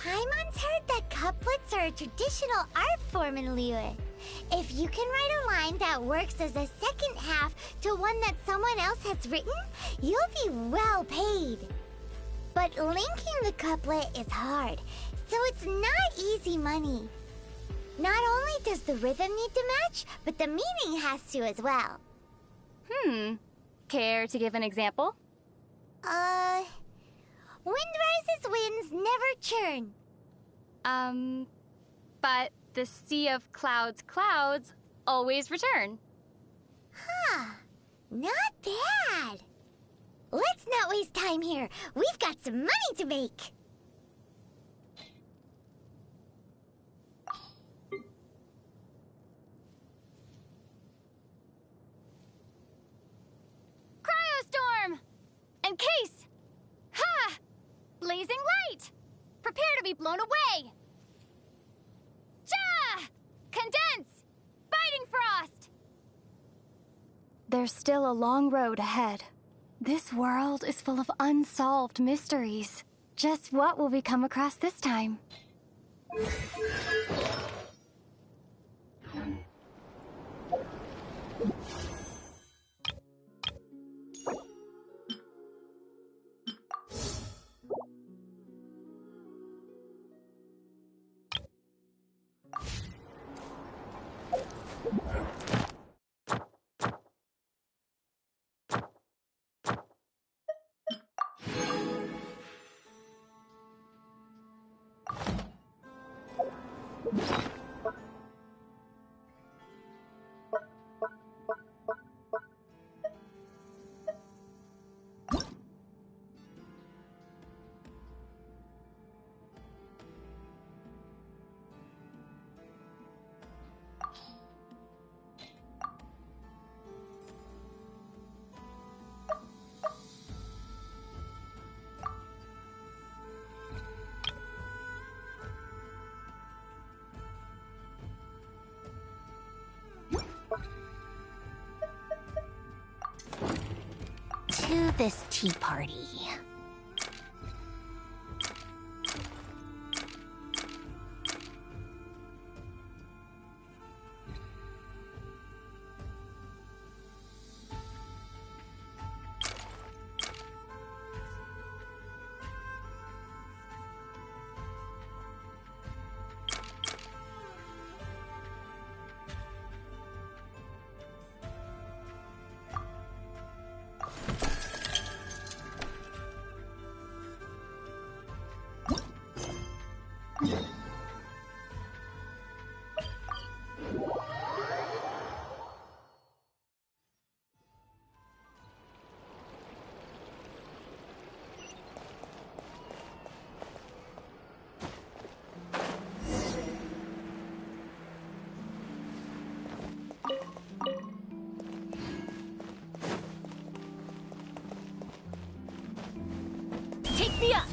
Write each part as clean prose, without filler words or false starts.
Paimon's heard that couplets are a traditional art form in Liyue. If you can write a line that works as a second half to one that someone else has written, you'll be well paid. But linking the couplet is hard, so it's not easy money. Not only does the rhythm need to match, but the meaning has to as well. Care to give an example? Wind rises winds never churn. But the sea of clouds always return. Huh. Not bad. Let's not waste time here. We've got some money to make. Cryostorm! Encase! Ha! Blazing light! Prepare to be blown away! Ja! Condense! Biting frost! There's still a long road ahead. This world is full of unsolved mysteries. Just what will we come across this time? To this tea party. Take me up!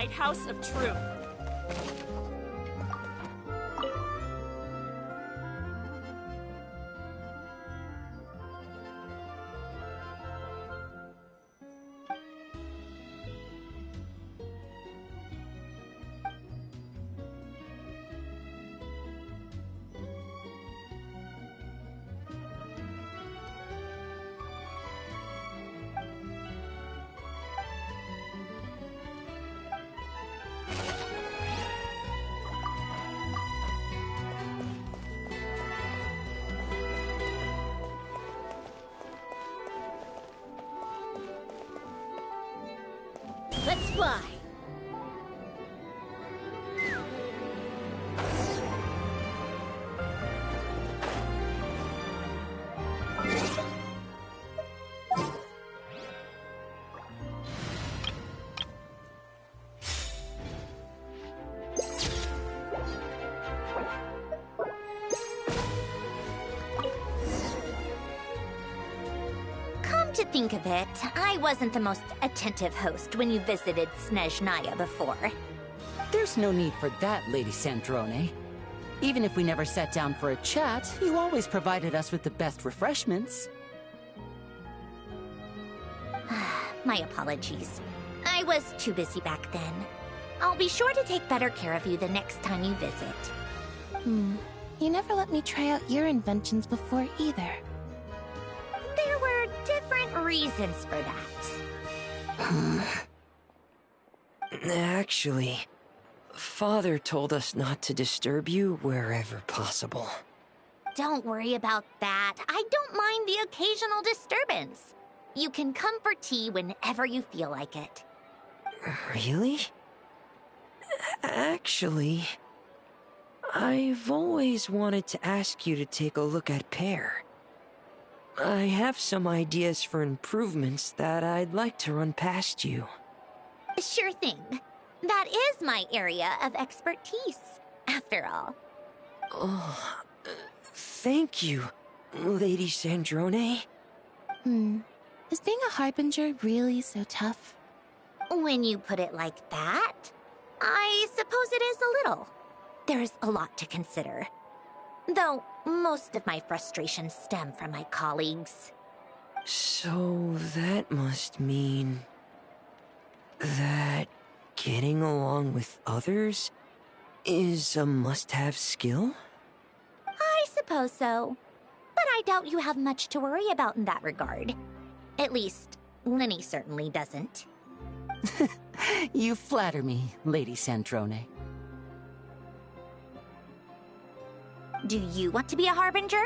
lighthouse of truth. Let's fly! Come to think of it, I wasn't the most attentive host when you visited Snezhnaya before. There's no need for that, Lady Sandrone. Even if we never sat down for a chat, you always provided us with the best refreshments. My apologies. I was too busy back then. I'll be sure to take better care of you the next time you visit. You never let me try out your inventions before either. There were different reasons for that. Actually, Father told us not to disturb you wherever possible. Don't worry about that. I don't mind the occasional disturbance. You can come for tea whenever you feel like it. Really? Actually, I've always wanted to ask you to take a look at Pear. I have some ideas for improvements that I'd like to run past you. Sure thing. That is my area of expertise, after all. Oh, thank you, Lady Sandrone. Is being a harbinger really so tough? When you put it like that, I suppose it is a little. There's a lot to consider. Though, most of my frustrations stem from my colleagues. So that must mean that getting along with others is a must-have skill? I suppose so. But I doubt you have much to worry about in that regard. At least, Linny certainly doesn't. You flatter me, Lady Sandrone. Do you want to be a harbinger?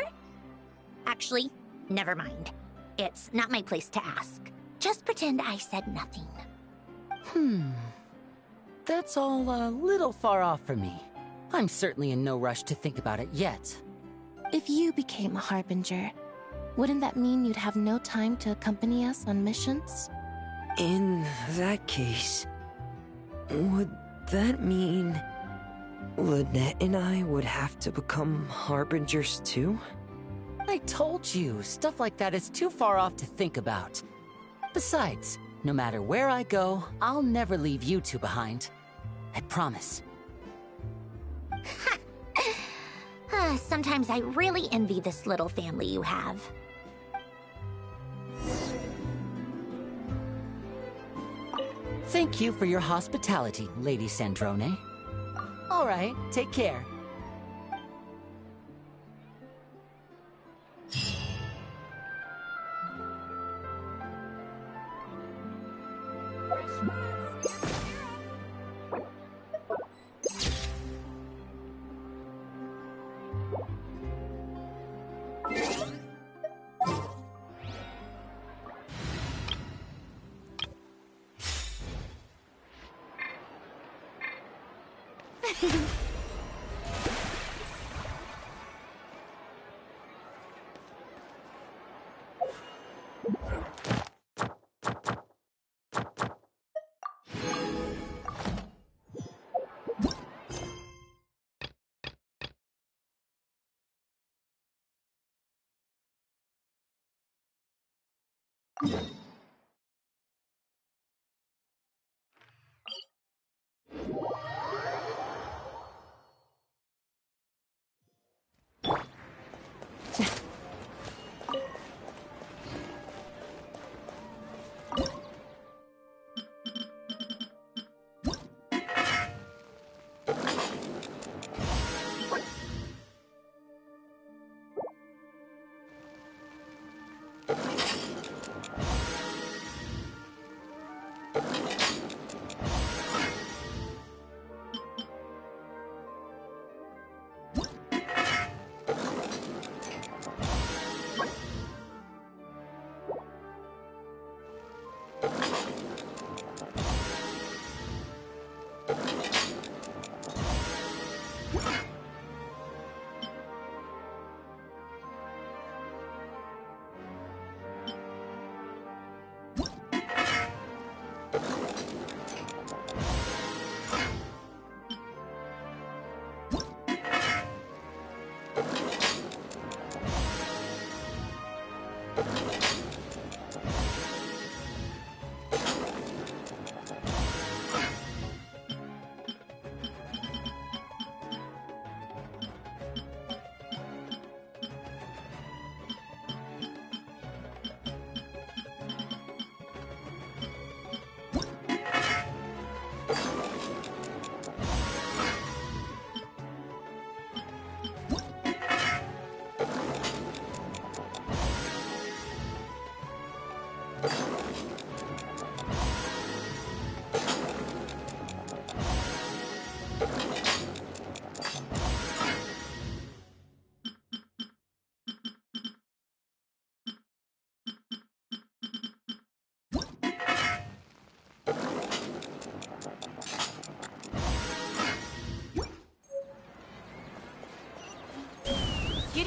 Actually, never mind. It's not my place to ask. Just pretend I said nothing. That's all a little far off for me. I'm certainly in no rush to think about it yet. If you became a harbinger, wouldn't that mean you'd have no time to accompany us on missions? In that case, would that mean Lynette and I would have to become harbingers too? I told you, stuff like that is too far off to think about. Besides, no matter where I go, I'll never leave you two behind. I promise. Sometimes I really envy this little family you have. Thank you for your hospitality, Lady Sandrone. All right, take care.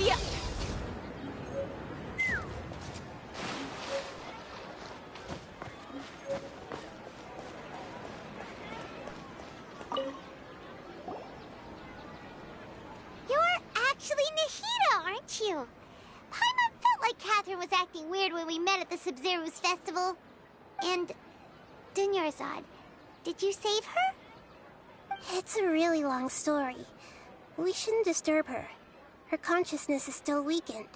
Giddy up! You're actually Nahida, aren't you? Paimon felt like Catherine was acting weird when we met at the Sub-Zero's festival. And Dunyarzad, did you save her? It's a really long story. We shouldn't disturb her. Her consciousness is still weakened.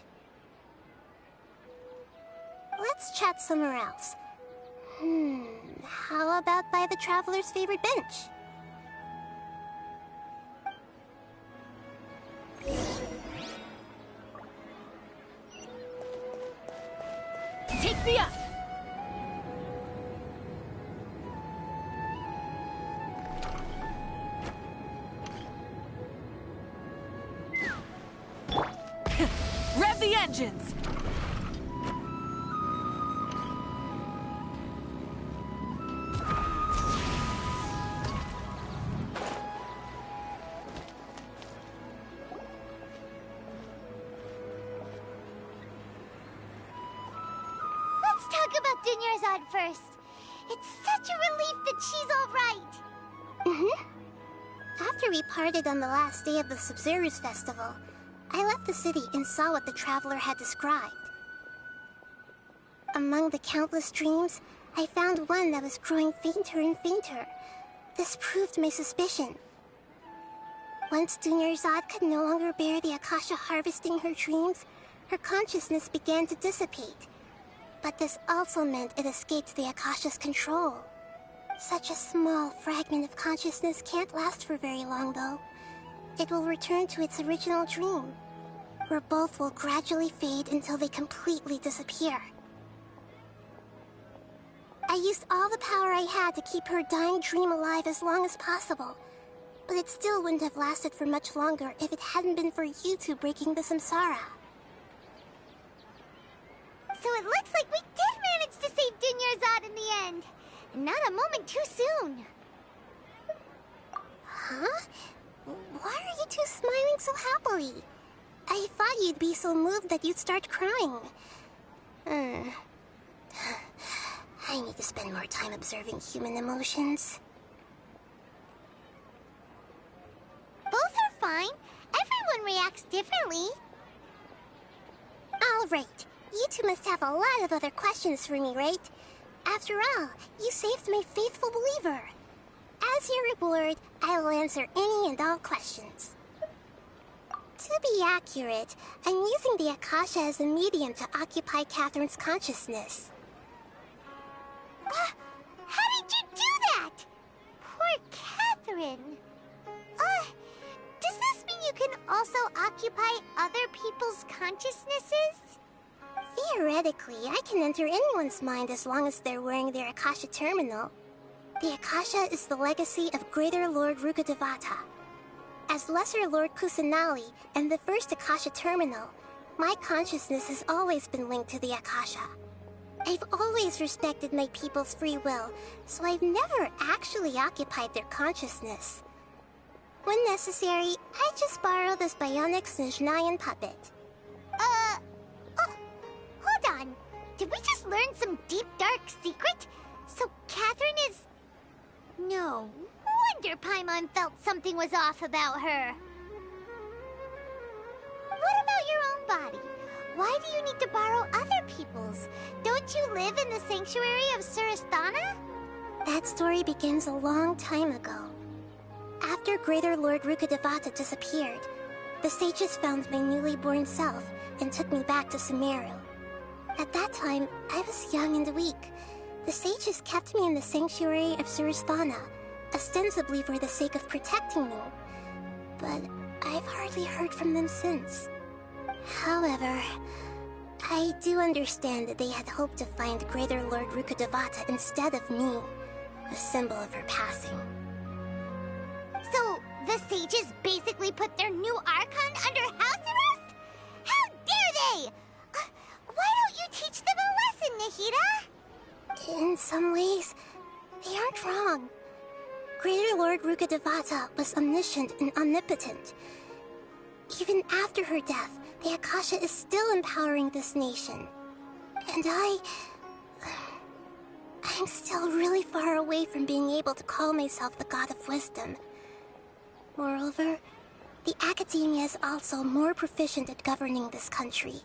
Let's chat somewhere else. How about by the Traveler's favorite bench? Take me up! Rev the engines! Let's talk about Dunyarzad first. It's such a relief that she's all right. After we parted on the last day of the Sub-Zero's festival, I left the city and saw what the Traveler had described. Among the countless dreams, I found one that was growing fainter and fainter. This proved my suspicion. Once Dunyarzad could no longer bear the Akasha harvesting her dreams, her consciousness began to dissipate. But this also meant it escaped the Akasha's control. Such a small fragment of consciousness can't last for very long, though. It will return to its original dream, where both will gradually fade until they completely disappear. I used all the power I had to keep her dying dream alive as long as possible, but it still wouldn't have lasted for much longer if it hadn't been for you two breaking the samsara. So it looks like we did manage to save Dunyarzad in the end. Not a moment too soon. Huh? Why are you two smiling so happily? I thought you'd be so moved that you'd start crying. I need to spend more time observing human emotions. Both are fine. Everyone reacts differently. All right. You two must have a lot of other questions for me, right? After all, you saved my faithful believer. As your reward, I will answer any and all questions. To be accurate, I'm using the Akasha as a medium to occupy Catherine's consciousness. How did you do that? Poor Catherine. Does this mean you can also occupy other people's consciousnesses? Theoretically, I can enter anyone's mind as long as they're wearing their Akasha terminal. The Akasha is the legacy of Greater Lord Rukkhadevata. As Lesser Lord Kusanali and the first Akasha terminal, my consciousness has always been linked to the Akasha. I've always respected my people's free will, so I've never actually occupied their consciousness. When necessary, I just borrow this bionic Snezhnayan puppet. Hold on. Did we just learn some deep, dark secret? So Catherine is... No wonder Paimon felt something was off about her. What about your own body? Why do you need to borrow other people's? Don't you live in the sanctuary of Surasthana? That story begins a long time ago. After Greater Lord Rukkhadevata disappeared, the sages found my newly born self and took me back to Sumeru. At that time, I was young and weak. The sages kept me in the sanctuary of Surasthana, ostensibly for the sake of protecting me. But I've hardly heard from them since. However, I do understand that they had hoped to find Greater Lord Rukkhadevata instead of me, a symbol of her passing. So, the sages basically put their new Archon under house arrest? How dare they! Why don't you teach them a lesson, Nahida? In some ways, they aren't wrong. Greater Lord Rukkhadevata was omniscient and omnipotent. Even after her death, the Akasha is still empowering this nation. And I'm still really far away from being able to call myself the God of Wisdom. Moreover, the Academia is also more proficient at governing this country.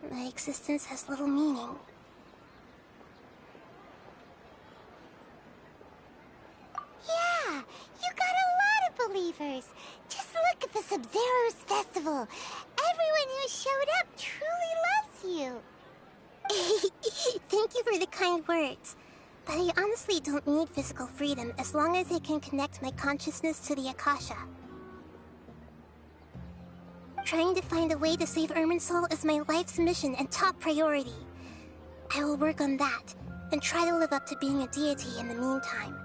My existence has little meaning. Yeah, you got a lot of believers. Just look at the Sub-Zero's festival. Everyone who showed up truly loves you. Thank you for the kind words. But I honestly don't need physical freedom as long as I can connect my consciousness to the Akasha. Trying to find a way to save Irminsul is my life's mission and top priority. I will work on that, and try to live up to being a deity in the meantime.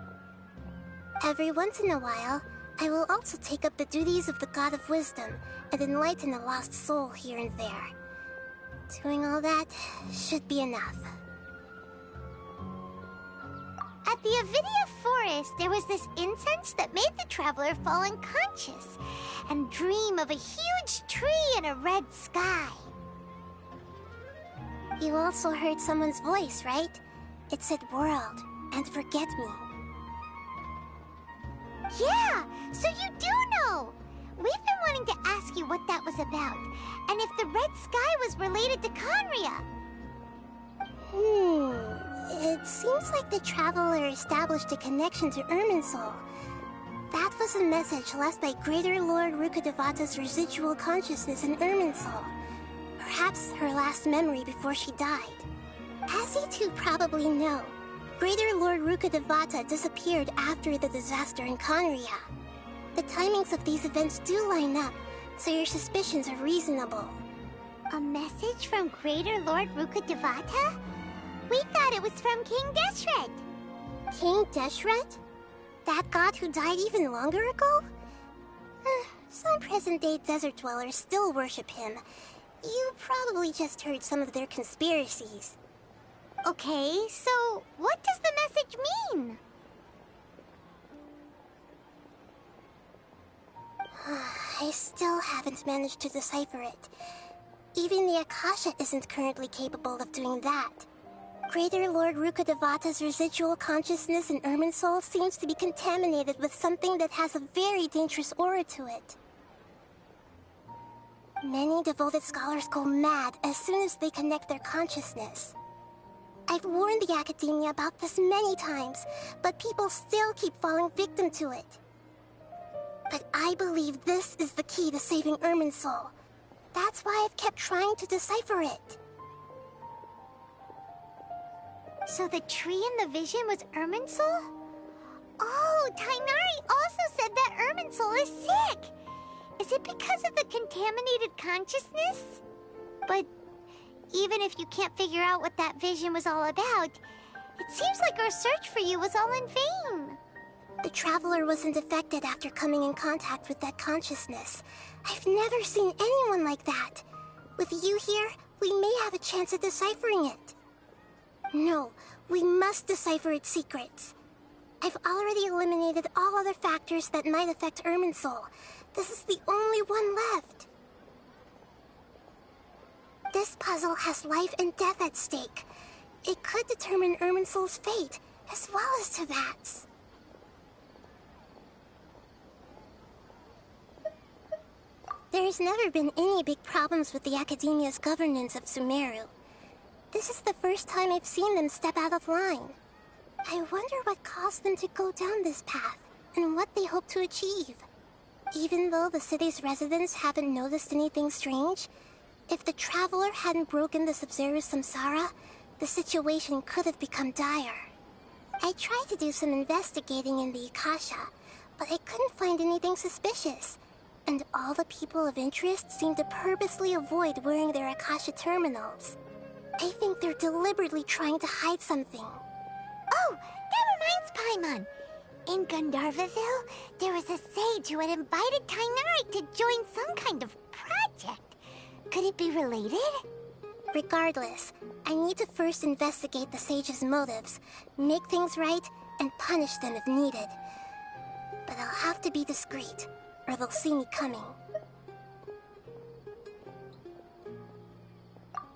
Every once in a while, I will also take up the duties of the God of Wisdom and enlighten a lost soul here and there. Doing all that should be enough. At the Avidia Forest, there was this incense that made the traveler fall unconscious and dream of a huge tree and a red sky. You also heard someone's voice, right? It said world and forget me. Yeah, so you do know! We've been wanting to ask you what that was about, and if the red sky was related to Conria. It seems like the Traveler established a connection to Irminsul. That was a message left by Greater Lord Rukkhadevata's residual consciousness in Irminsul. Perhaps her last memory before she died. As you two probably know, Greater Lord Rukkhadevata disappeared after the disaster in Conria. The timings of these events do line up, so your suspicions are reasonable. A message from Greater Lord Rukkhadevata? We thought it was from King Deshret. King Deshret? That god who died even longer ago? Some present-day desert dwellers still worship him. You probably just heard some of their conspiracies. Okay, so what does the message mean? I still haven't managed to decipher it. Even the Akasha isn't currently capable of doing that. Greater Lord Rukkhadevata's residual consciousness in Irminsul seems to be contaminated with something that has a very dangerous aura to it. Many devoted scholars go mad as soon as they connect their consciousness. I've warned the Academia about this many times, but people still keep falling victim to it. But I believe this is the key to saving Irminsul. That's why I've kept trying to decipher it. So the tree in the vision was Irminsul? Oh, Tighnari also said that Irminsul is sick! Is it because of the contaminated consciousness? But even if you can't figure out what that vision was all about, it seems like our search for you was all in vain. The Traveler wasn't affected after coming in contact with that consciousness. I've never seen anyone like that. With you here, we may have a chance at deciphering it. No, we must decipher its secrets. I've already eliminated all other factors that might affect Irminsul. This is the only one left. This puzzle has life and death at stake. It could determine Irminsul's fate, as well as Teyvat's. There's never been any big problems with the Academia's governance of Sumeru. This is the first time I've seen them step out of line. I wonder what caused them to go down this path, and what they hope to achieve. Even though the city's residents haven't noticed anything strange, if the Traveler hadn't broken the Sub-Zero samsara, the situation could have become dire. I tried to do some investigating in the Akasha, but I couldn't find anything suspicious. And all the people of interest seem to purposely avoid wearing their Akasha terminals. I think they're deliberately trying to hide something. Oh, that reminds Paimon. In Gandharvaville, there was a sage who had invited Tighnari to join some kind of project. Could it be related? Regardless, I need to first investigate the sage's motives, make things right, and punish them if needed. But I'll have to be discreet. or they'll see me coming.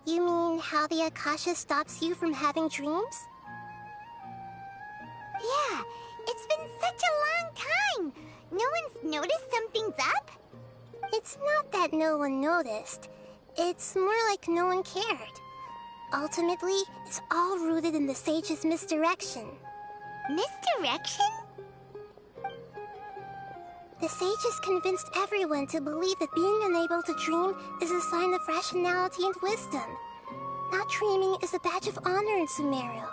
You mean how the Akasha stops you from having dreams? Yeah, it's been such a long time. No one's noticed something's up? It's not that no one noticed. It's more like no one cared. Ultimately, it's all rooted in the sage's misdirection. Misdirection? The sages convinced everyone to believe that being unable to dream is a sign of rationality and wisdom. Not dreaming is a badge of honor in Sumeru.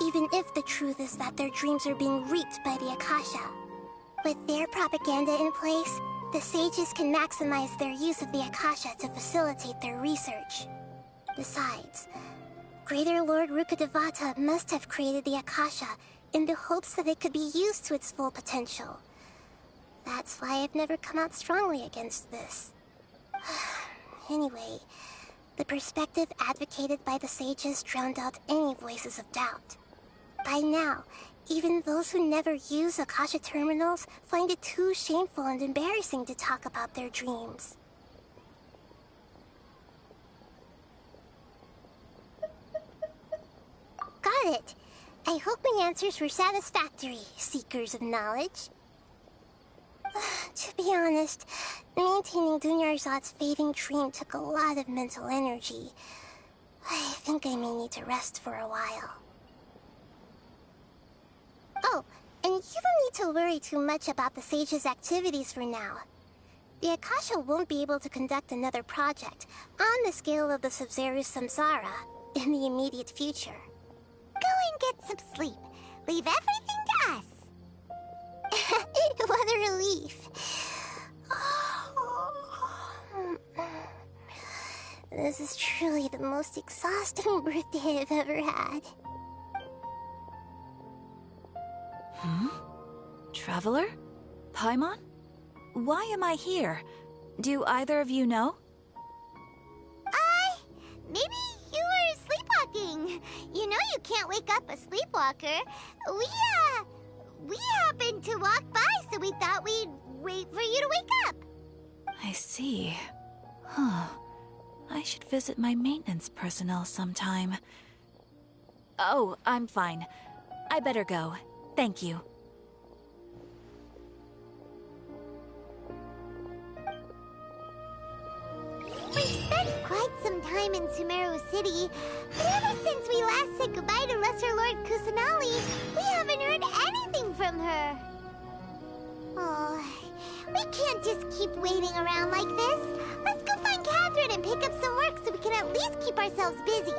Even if the truth is that their dreams are being reaped by the Akasha. With their propaganda in place, the sages can maximize their use of the Akasha to facilitate their research. Besides, Greater Lord Rukkhadevata must have created the Akasha in the hopes that it could be used to its full potential. That's why I've never come out strongly against this. Anyway, the perspective advocated by the sages drowned out any voices of doubt. By now, even those who never use Akasha terminals find it too shameful and embarrassing to talk about their dreams. Got it. I hope my answers were satisfactory, seekers of knowledge. To be honest, maintaining Dunyarzad's fading dream took a lot of mental energy. I think I may need to rest for a while. Oh, and you don't need to worry too much about the sage's activities for now. The Akasha won't be able to conduct another project on the scale of the Sub-Zero's Samsara in the immediate future. Go and get some sleep. Leave everything to us. What a relief. This is truly the most exhausting birthday I've ever had. Traveler? Paimon? Why am I here? Do either of you know? Maybe you were sleepwalking. You know you can't wake up a sleepwalker. We happened to walk by, so we thought we'd wait for you to wake up. I see. Huh. I should visit my maintenance personnel sometime. Oh, I'm fine. I better go. Thank you. We've spent quite some time in Sumeru City, but ever since we last said goodbye to Lesser Lord Kusanali, we haven't heard anything from her. Oh, we can't just keep waiting around like this. Let's go find Catherine and pick up some work so we can at least keep ourselves busy.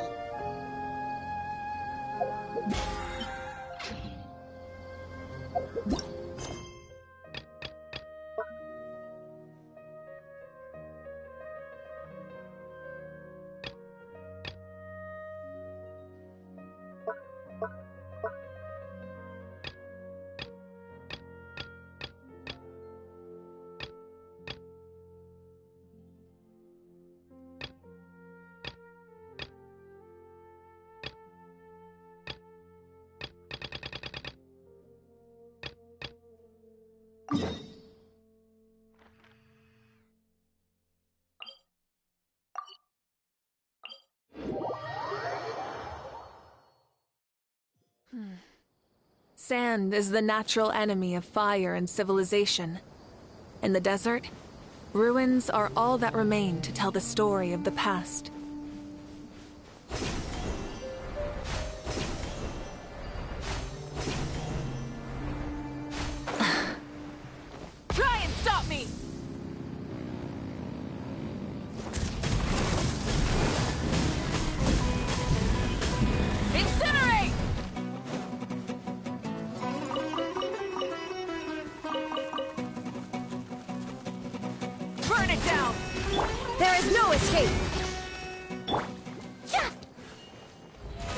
Sand is the natural enemy of fire and civilization. In the desert, ruins are all that remain to tell the story of the past. Try and stop me! Incinerate! Burn it down! There is no escape!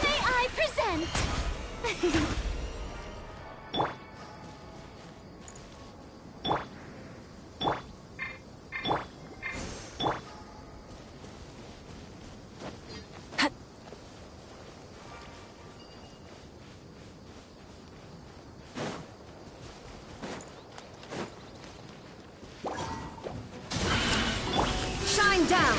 May I present? Bearing down!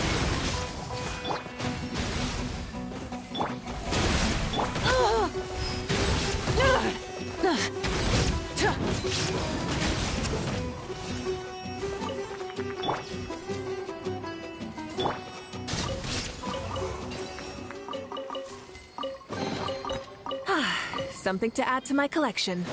Something to add to my collection.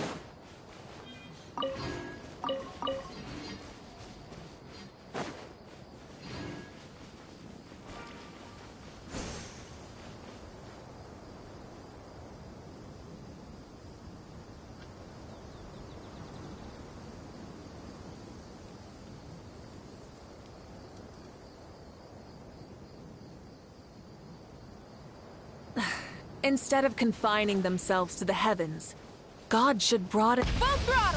Instead of confining themselves to the heavens, God should broaden— Full throttle!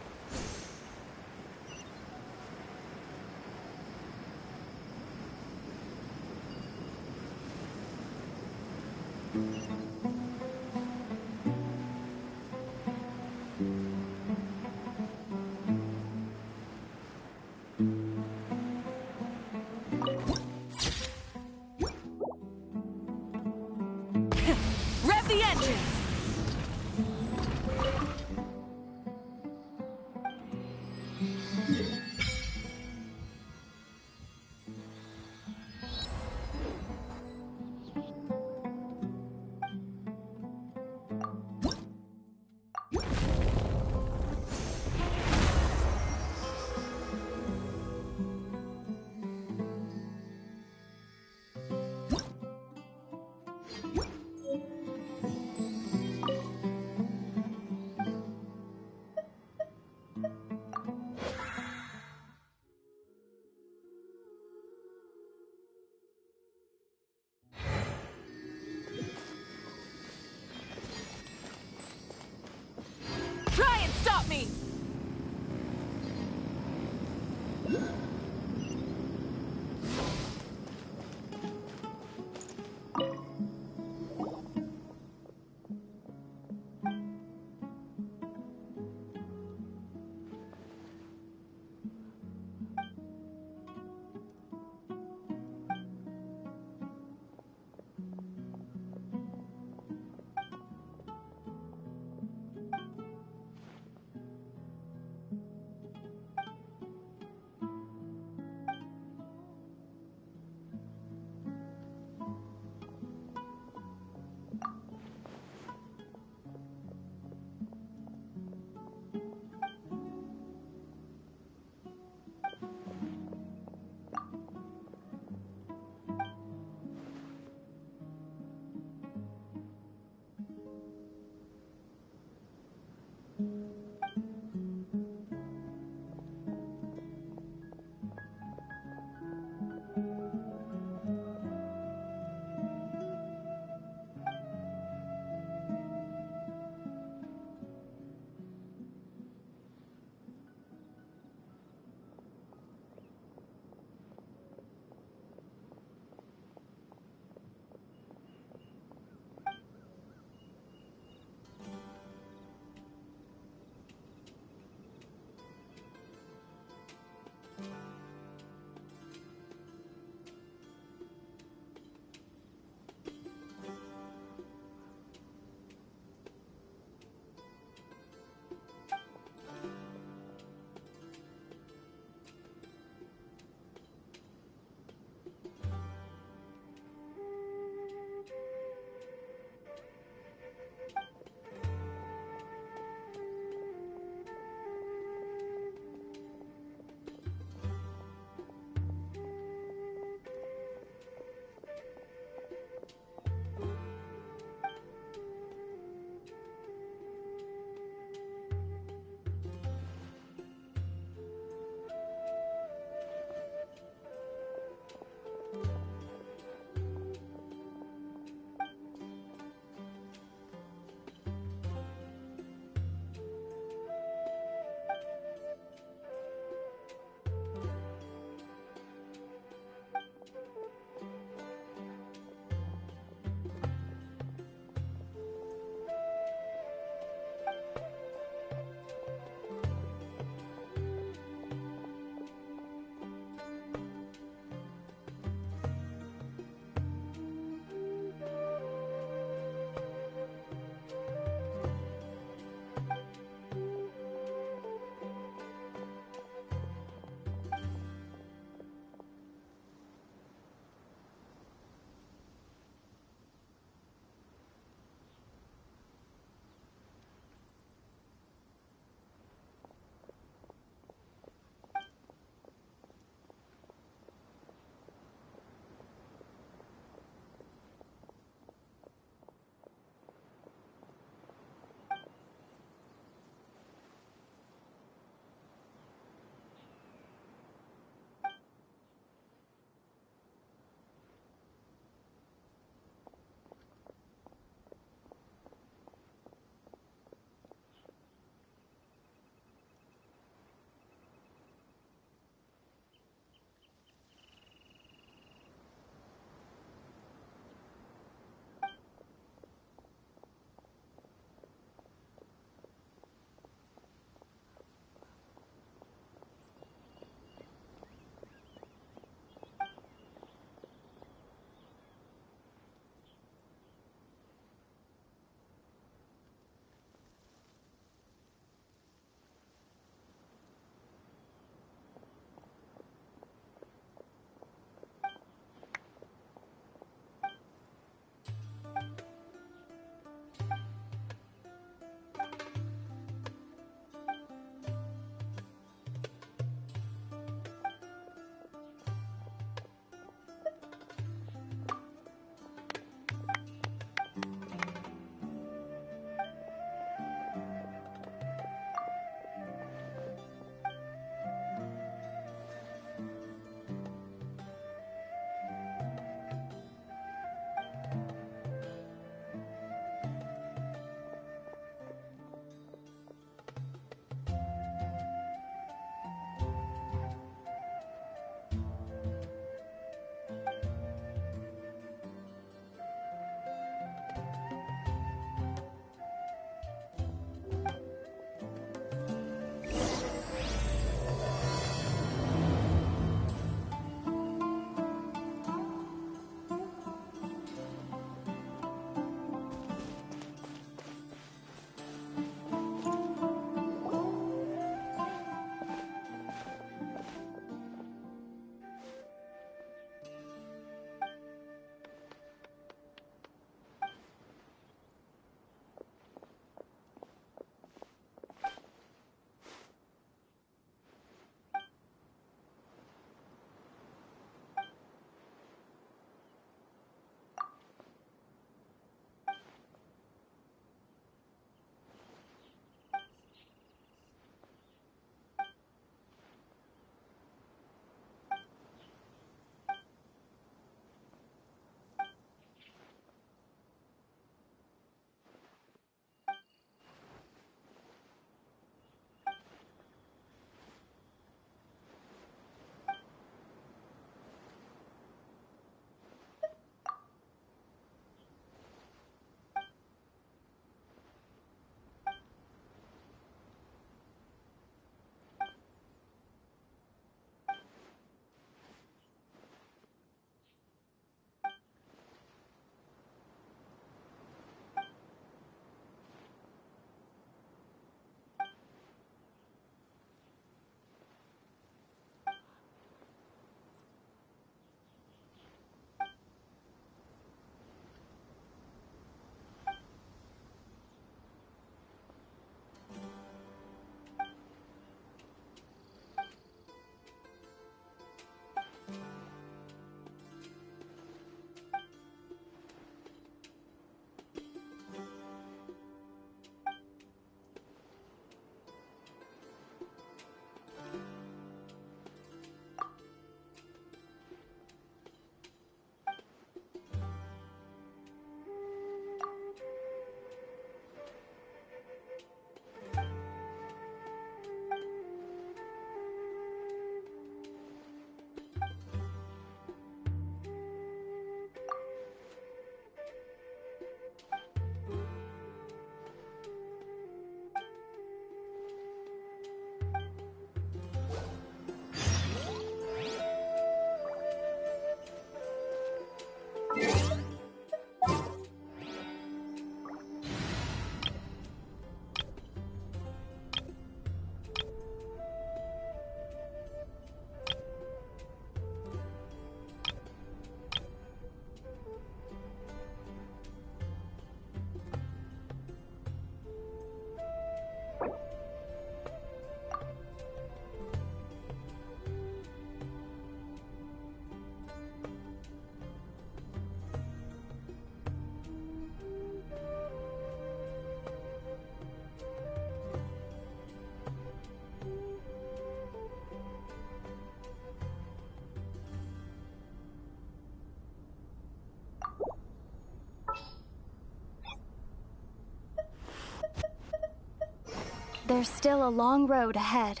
There's still a long road ahead.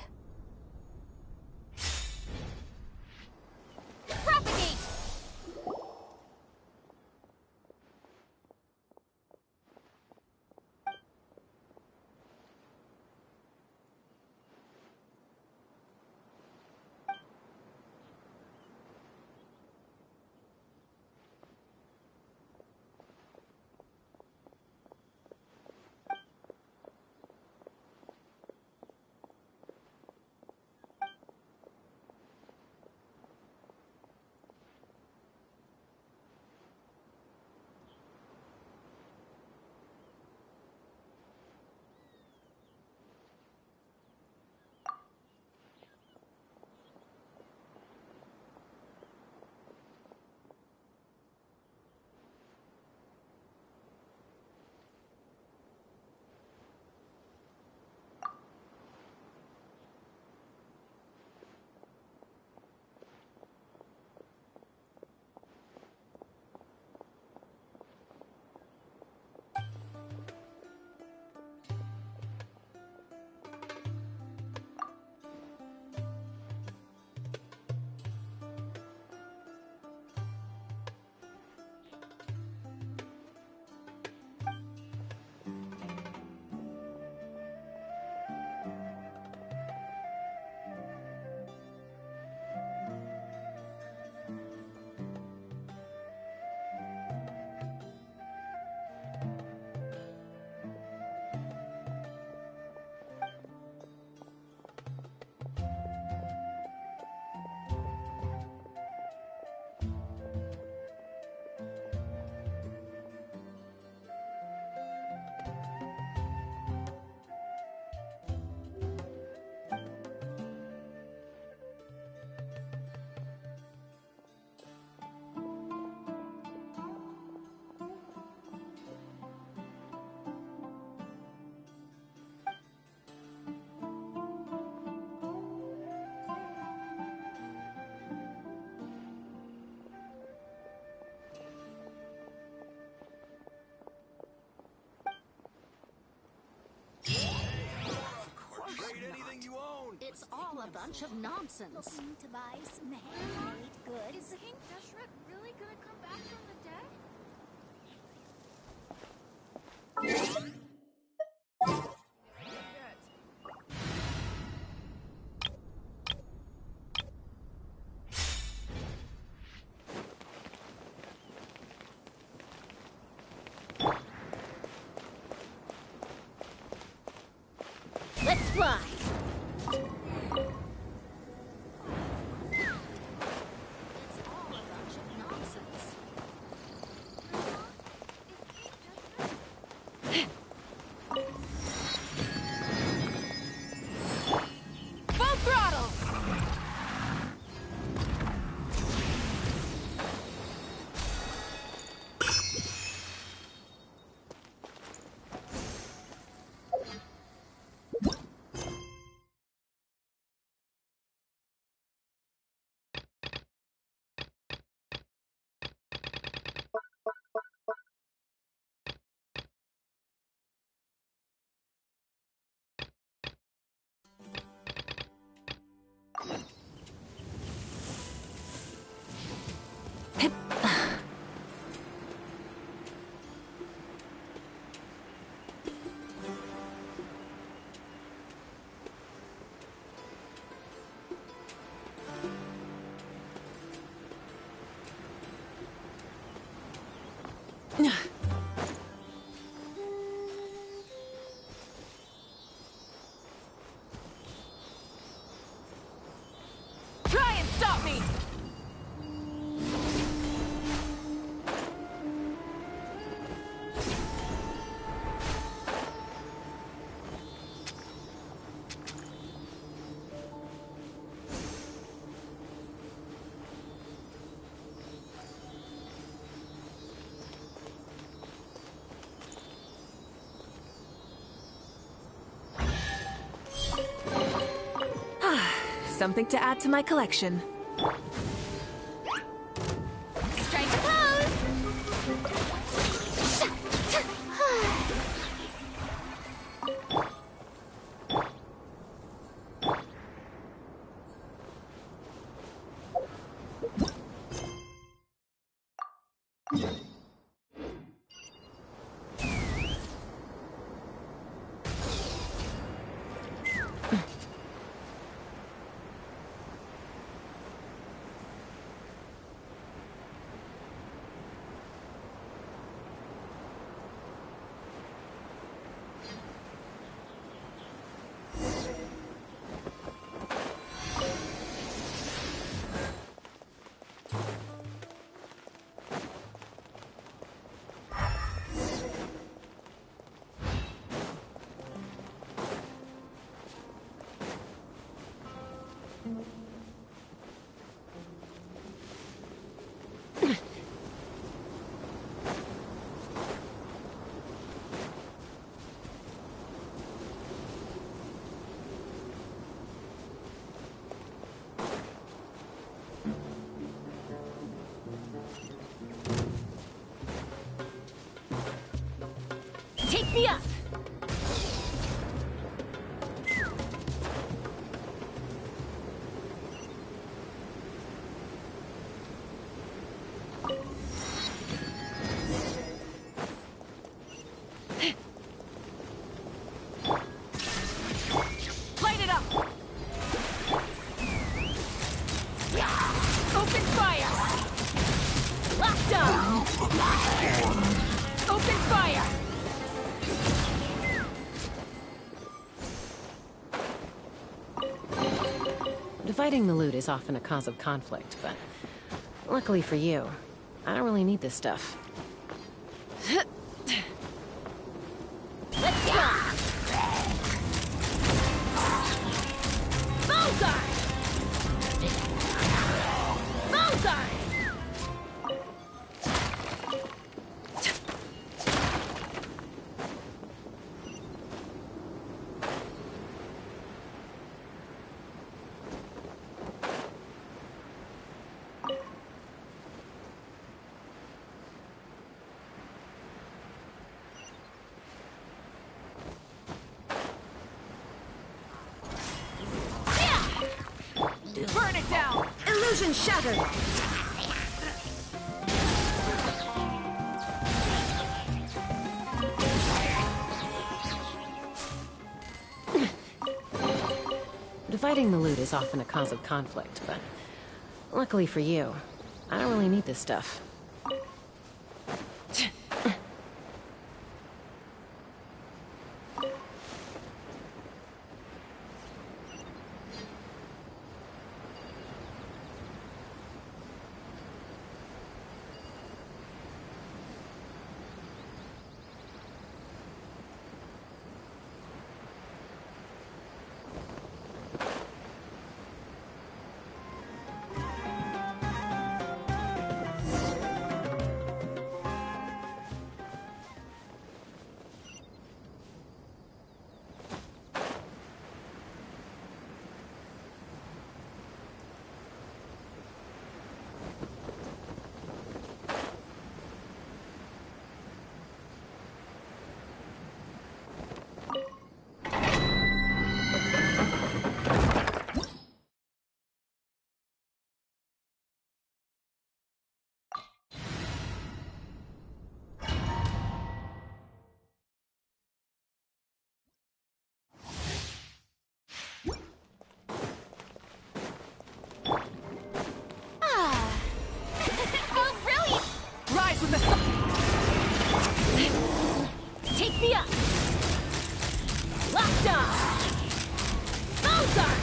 Propagate! It's all a bunch of nonsense. Looking to buy some handmade goods. Is King Deshret really gonna come back from the dead? Let's fly. It's all a bunch of nonsense. Full throttle! Try and stop me! Something to add to my collection. Strike a pose! Take me up! Light it up! Open fire! Locked on! Open fire! Dividing the loot is often a cause of conflict, but luckily for you, I don't really need this stuff. Let's go! Bullseye! Bullseye! Burn it down! Illusion shattered! Dividing the loot is often a cause of conflict, but luckily for you, I don't really need this stuff. Take me up! Locked on! Bullseye!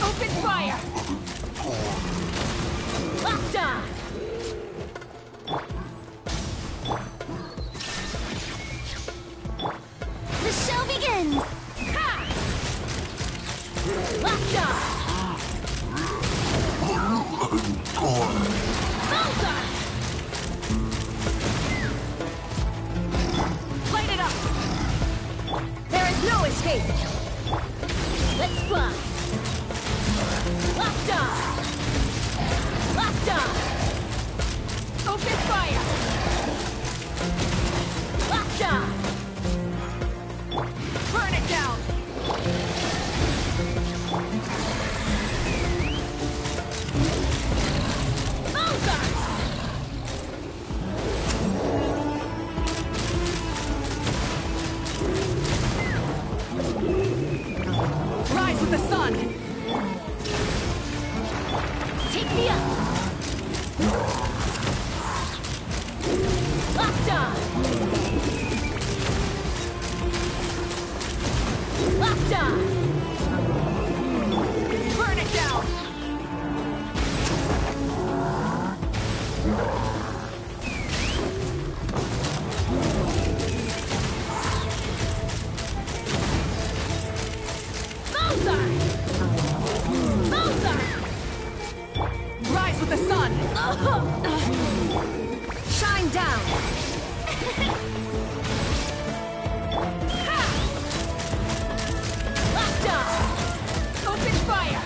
Open fire! Locked on! The show begins! Ha! Locked on! Bullseye! Light it up! There is no escape! Let's fly! Locked on! Locked on! Open fire! Locked on! Burn it down! Bullseye! the sun! Take me up! Locked on! Locked on! Burn it down! Mozart! Mozart! Rise with the sun! Shine down! Locked on! Open fire!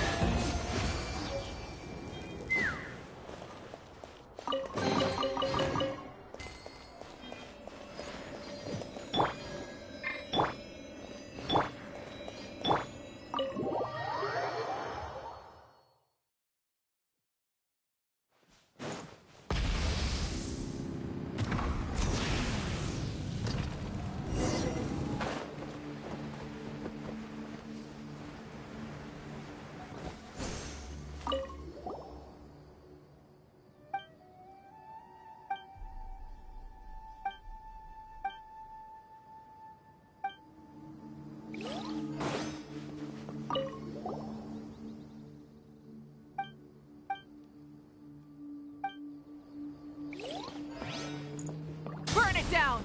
Burn it down!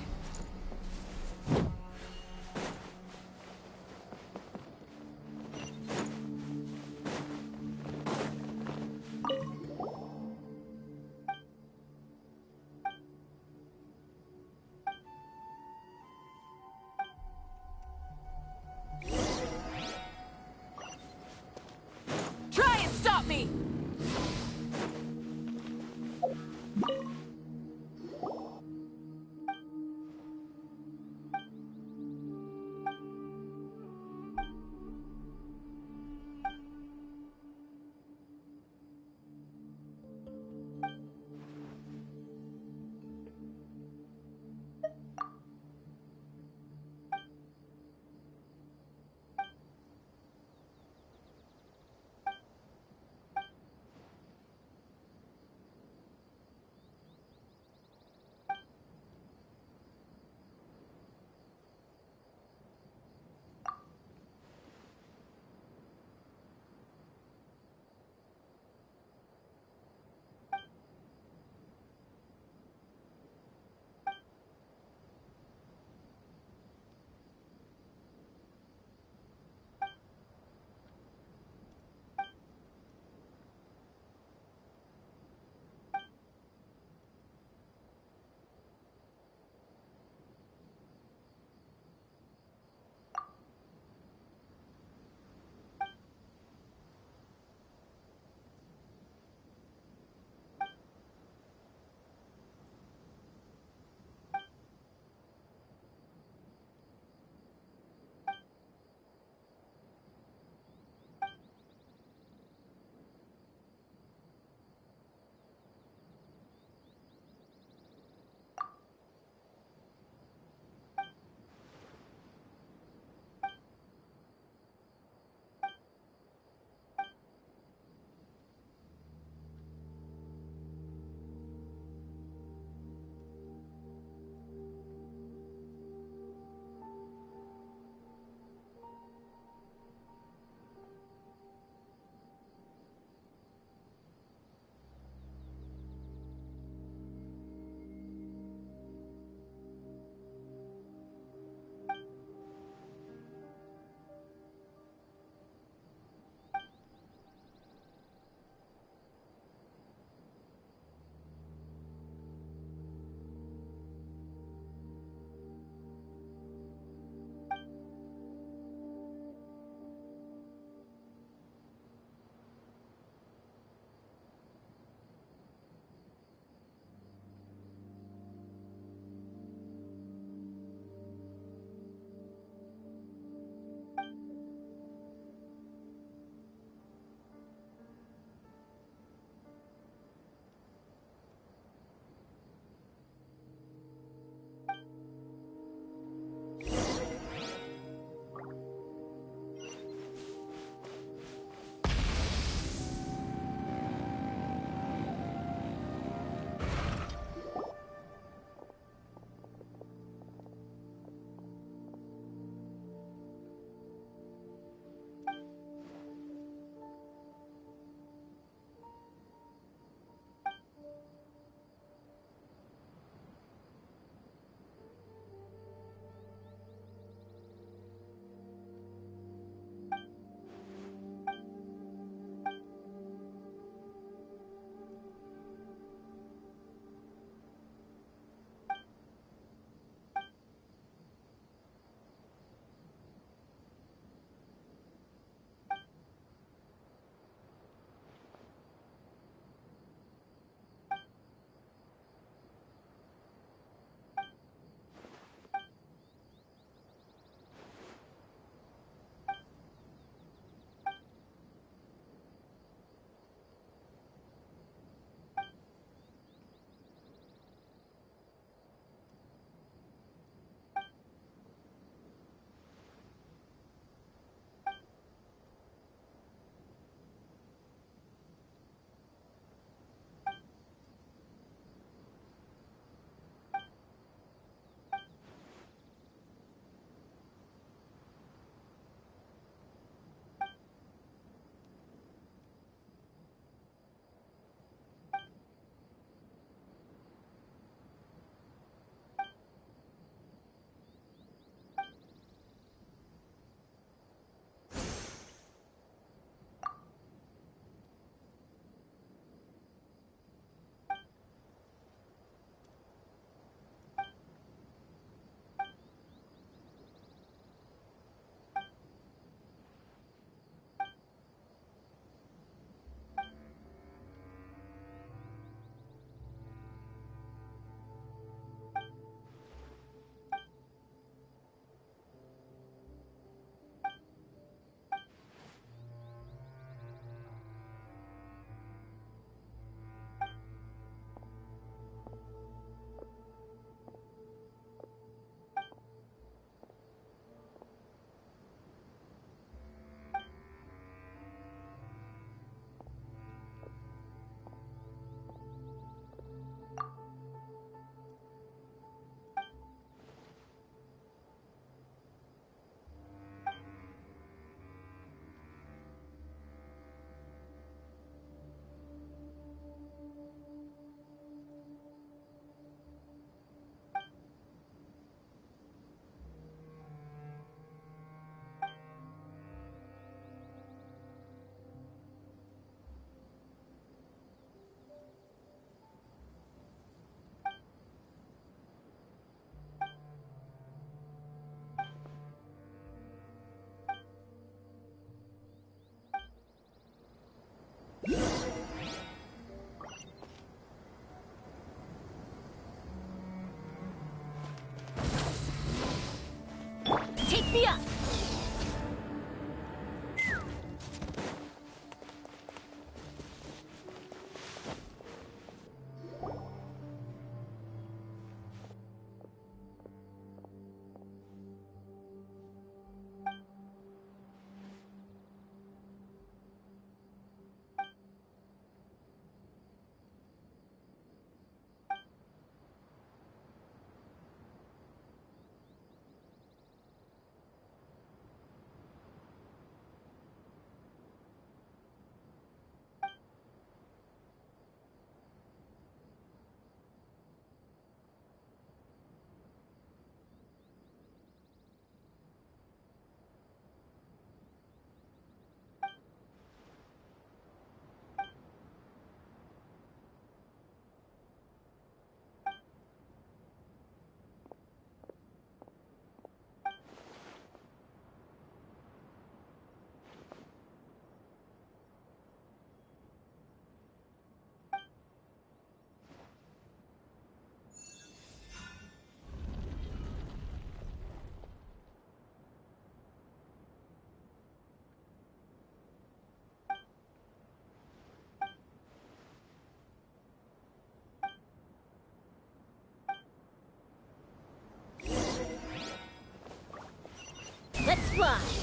Multiply!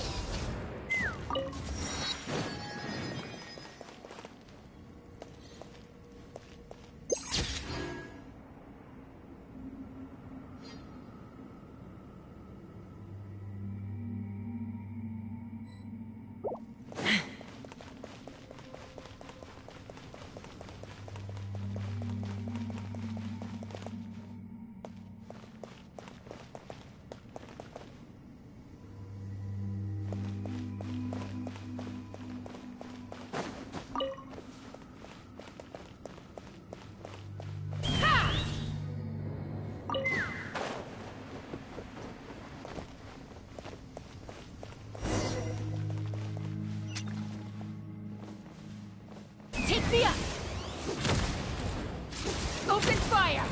Take me up! Open fire!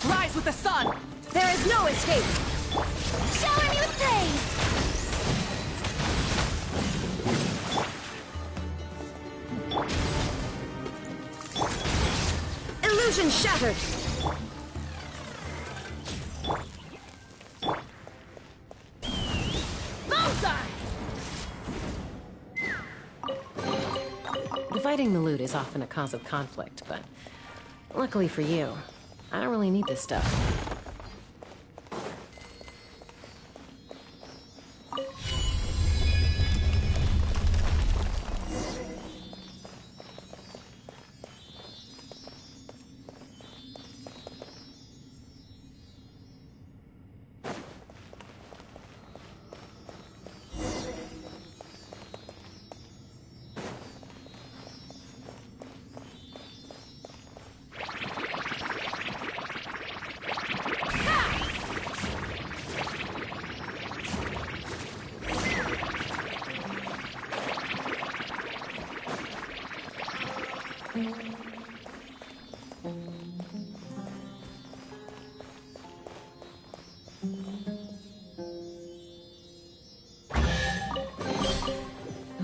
Rise with the sun! There is no escape! Shower me with praise! Illusion shattered! Bullseye! Dividing the loot is often a cause of conflict, but luckily for you, I don't really need this stuff.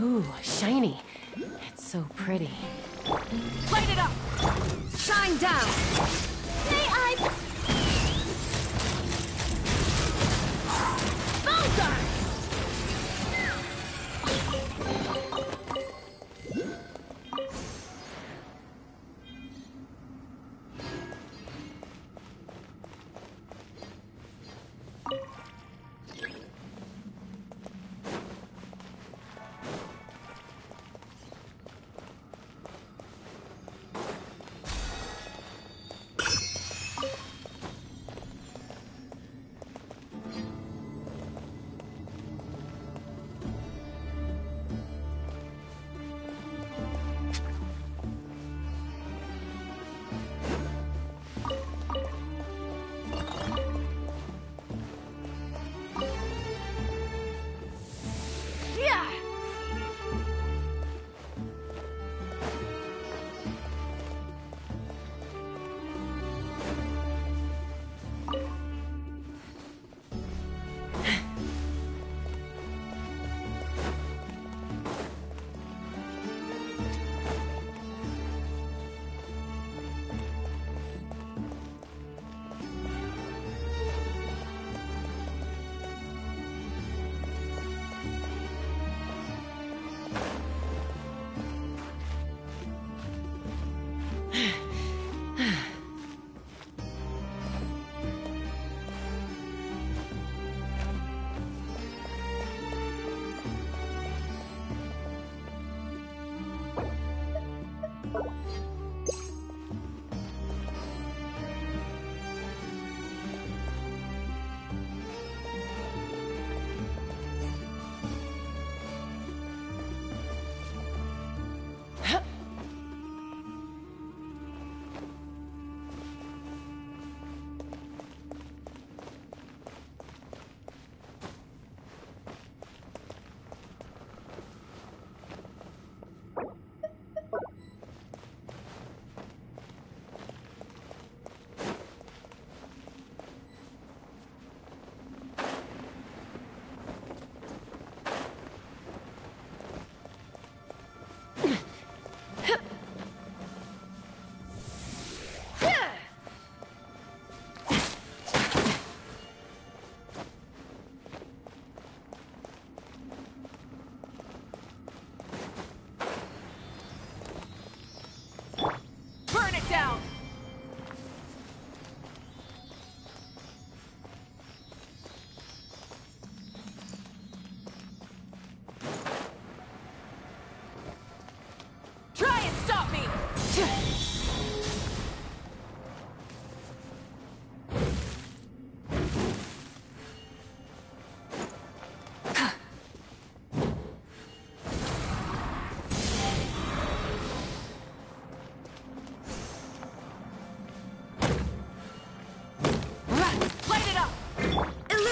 Ooh, shiny. It's so pretty. Light it up! Shine down! May I... Bullseye!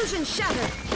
Illusion shattered!